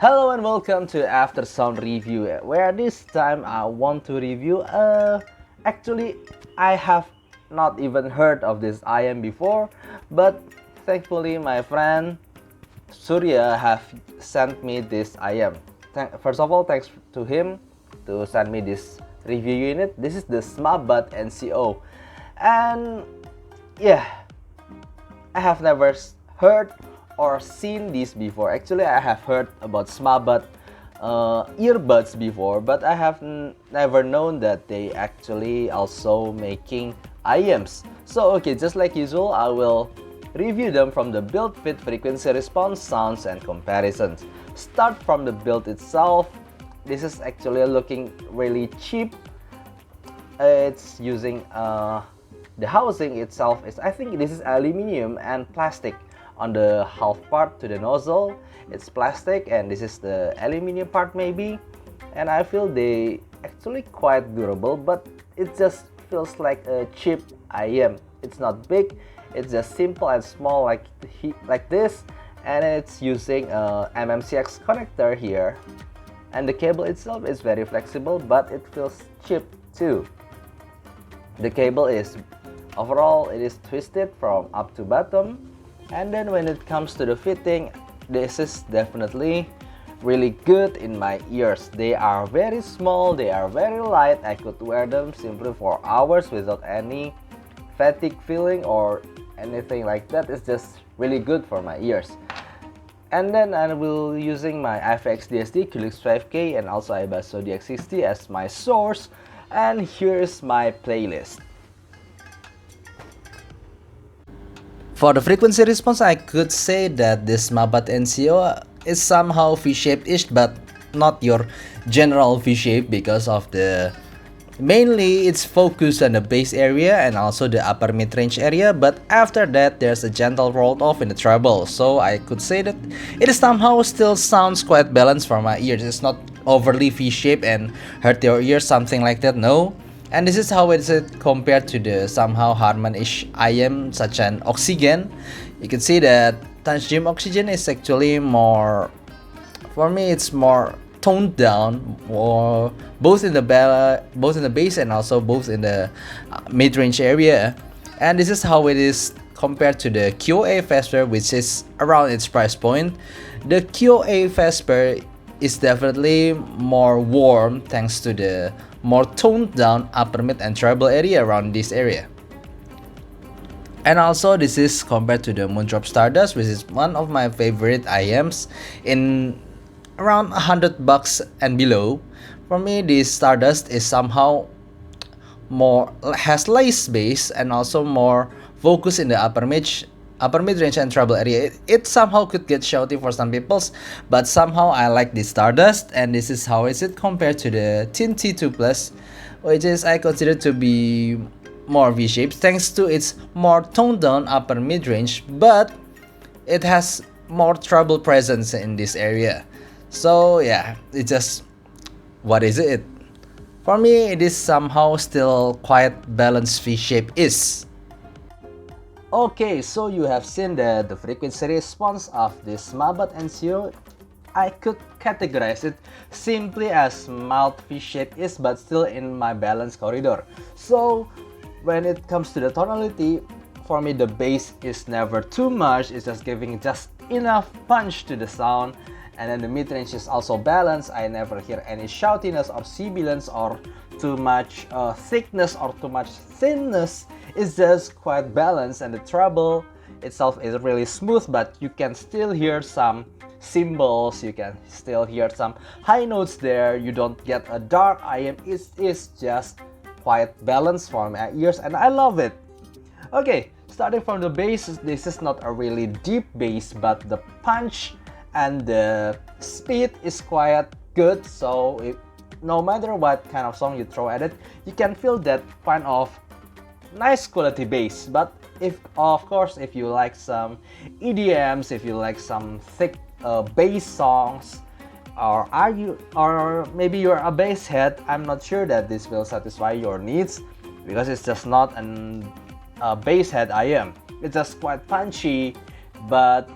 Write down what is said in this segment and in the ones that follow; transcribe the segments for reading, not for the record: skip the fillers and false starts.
Hello and welcome to Aftersound Review, where this time I want to review actually I have not even heard of this IM before, but thankfully my friend Surya have sent me this IM. First of all, thanks to him to send me this review unit. This is the smabat NCO, and yeah, I have never heard or seen this before. Actually, I have heard about smabat earbuds before, but I have never known that they actually also making IMs. So okay, just like usual, I will review them from the build, fit, frequency response, sounds, and comparisons. Start from the build itself. This is actually looking really cheap. It's using the housing itself is, I think this is aluminum and plastic. On the half part to the nozzle, it's plastic, and this is the aluminum part maybe. And I feel they actually quite durable, but it just feels like a cheap IM. It's not big, it's just simple and small like this, and it's using a MMCX connector here. And the cable itself is very flexible, but it feels cheap too. The cable is overall it is twisted from up to bottom. And then when it comes to the fitting, this is definitely really good in my ears. They are very small, they are very light. I could wear them simply for hours without any fatigue feeling or anything like that. It's just really good for my ears. And then I will using my FX DSD Qlix 5K and also iBasso DX60 as my source. And here's my playlist. For the frequency response, I could say that this smabat NCO is somehow V-shaped-ish, but not your general V-shape because of the mainly it's focused on the bass area and also the upper mid-range area, but after that there's a gentle roll off in the treble, so I could say that it is somehow still sounds quite balanced for my ears. It's not overly V-shaped and hurt your ears, something like that, no. And this is how it is compared to the somehow Harman-ish IM such an Oxygen. You can see that Tangent Oxygen is actually more, for me it's more toned down, or both in the bass and also both in the mid-range area. And this is how it is compared to the QA Vesper, which is around its price point. The QA Vesper is definitely more warm thanks to the more toned down upper mid and treble area around this area. And also this is compared to the Moondrop Stardust, which is one of my favorite IMs in around $100 and below. For me, this Stardust is somehow more has less bass and also more focus in the upper mid-range and treble area. It somehow could get shouty for some peoples, but somehow I like this Stardust, and this is how is it compared to the Tin T2 Plus, which is I consider to be more V-shaped thanks to its more toned down upper mid-range, but it has more treble presence in this area. So yeah, it just, what is it? For me, it is somehow still quite balanced V-shape is. Okay, so you have seen that the frequency response of this smabat NCO, I could categorize it simply as mild V-shape is, but still in my balance corridor. So when it comes to the tonality, for me the bass is never too much, it's just giving just enough punch to the sound. And then the mid-range is also balanced. I never hear any shoutiness or sibilance or too much thickness or too much thinness. It's just quite balanced, and the treble itself is really smooth, but you can still hear some cymbals, you can still hear some high notes there. You don't get a dark IM. It is just quite balanced for my ears, and I love it. Okay, starting from the bass, this is not a really deep bass, but the punch and the speed is quite good, so no matter what kind of song you throw at it, you can feel that kind of nice quality bass. But if of course if you like some EDMs, if you like some thick bass songs, or maybe you're a bass head, I'm not sure that this will satisfy your needs, because it's just not a bass head IM. It's just quite punchy, but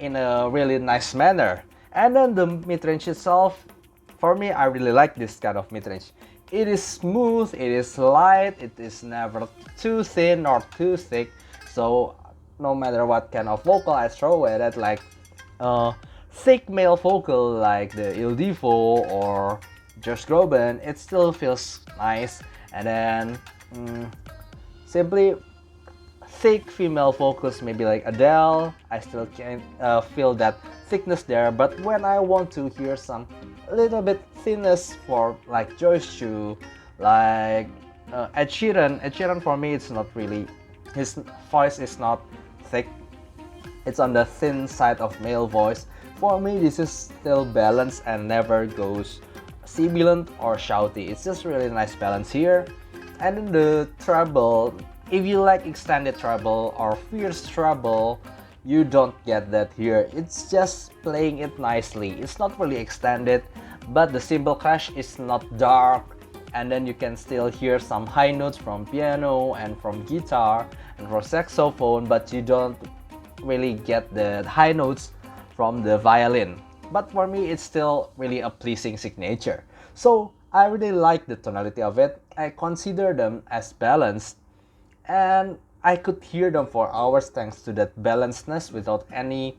in a really nice manner. And then the mid-range itself, for me, I really like this kind of mid-range. It is smooth, it is light, it is never too thin or too thick. So no matter what kind of vocal I throw at it, like thick male vocal like the Il Divo or Josh Groban, it still feels nice. And then simply thick female vocals, maybe like Adele, I still can feel that thickness there. But when I want to hear some little bit thinness for like Joyce Chu, like Ed Sheeran for me, it's not really, his voice is not thick, it's on the thin side of male voice. For me, this is still balanced and never goes sibilant or shouty. It's just really nice balance here. And in the treble, if you like extended treble or fierce treble, you don't get that here. It's just playing it nicely. It's not really extended, but the cymbal crash is not dark, and then you can still hear some high notes from piano and from guitar and from saxophone, but you don't really get the high notes from the violin. But for me, it's still really a pleasing signature. So I really like the tonality of it. I consider them as balanced, and I could hear them for hours thanks to that balancedness without any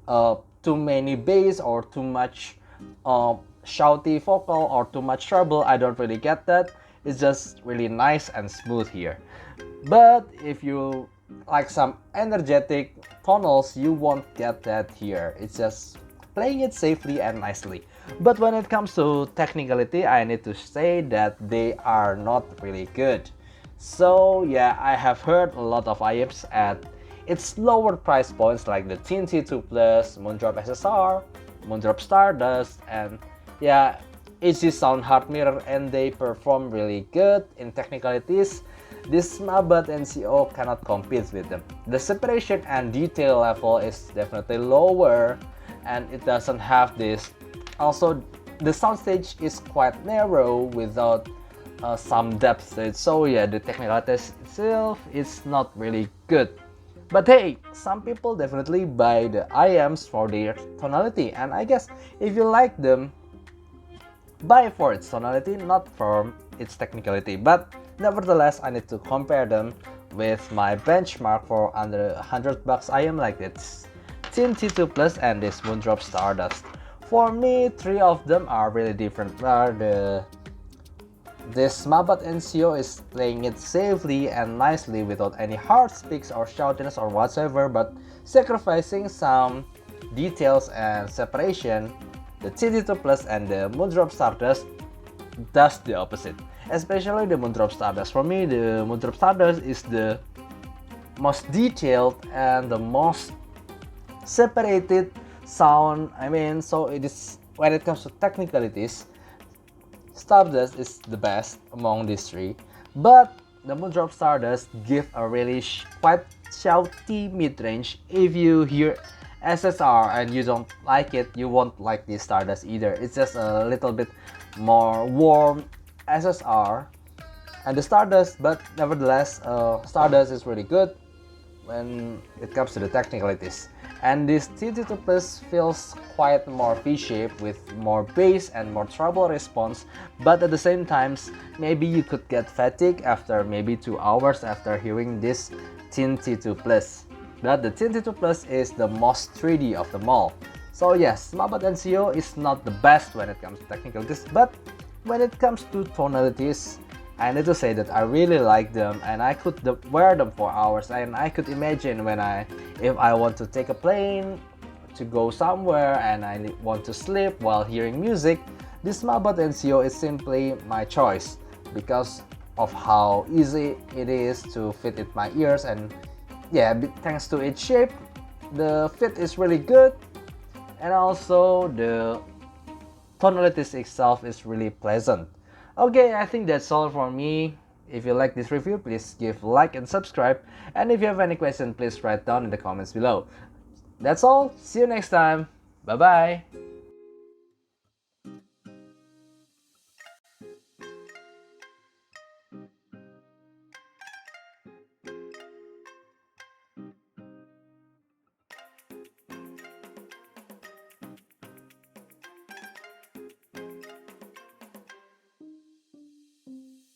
too many bass or too much shouty vocal or too much treble. I don't really get that. It's just really nice and smooth here. But if you like some energetic tonals, you won't get that here. It's just playing it safely and nicely. But when it comes to technicality, I need to say that they are not really good. So yeah, I have heard a lot of IEPs at its lower price points like the TNT2 Plus, Moondrop SSR, Moondrop Stardust, and yeah, HG Sound Hard Mirror, and they perform really good in technicalities. This smabat NCO cannot compete with them. The separation and detail level is definitely lower, and it doesn't have this. Also, the soundstage is quite narrow without some depth to it. So yeah, the technicalities itself is not really good. But hey, some people definitely buy the IMs for their tonality, and I guess if you like them, buy for its tonality, not for its technicality. But nevertheless, I need to compare them with my benchmark for under $100 IM like this TNT2 Plus and this Moondrop Stardust. For me, three of them are really different. This smabat NCO is playing it safely and nicely without any hard speaks or shoutiness or whatsoever, but sacrificing some details and separation. The TNT2 Plus and the Moondrop Stardust does the opposite. Especially the Moondrop Stardust. For me, the Moondrop Stardust is the most detailed and the most separated sound. So it is, when it comes to technicalities, Stardust is the best among these three. But the Moondrop Stardust give a really quite shouty mid-range. If you hear SSR and you don't like it, you won't like this Stardust either. It's just a little bit more warm SSR and the Stardust, but nevertheless, Stardust is really good when it comes to the technicalities. And this TNT2 Plus feels quite more V-shaped with more bass and more treble response, but at the same time, maybe you could get fatigue after maybe 2 hours after hearing this TNT2 Plus. But the TNT2 Plus is the most 3D of them all. So yes, smabat NCO is not the best when it comes to technicalities, but when it comes to tonalities, I need to say that I really like them, and I could wear them for hours, and I could imagine if I want to take a plane to go somewhere and I want to sleep while hearing music, this smabat NCO is simply my choice because of how easy it is to fit in my ears, and yeah, thanks to its shape, the fit is really good, and also the tonalities itself is really pleasant. Okay, I think that's all for me. If you like this review, please give a like and subscribe. And if you have any question, please write down in the comments below. That's all. See you next time. Bye bye.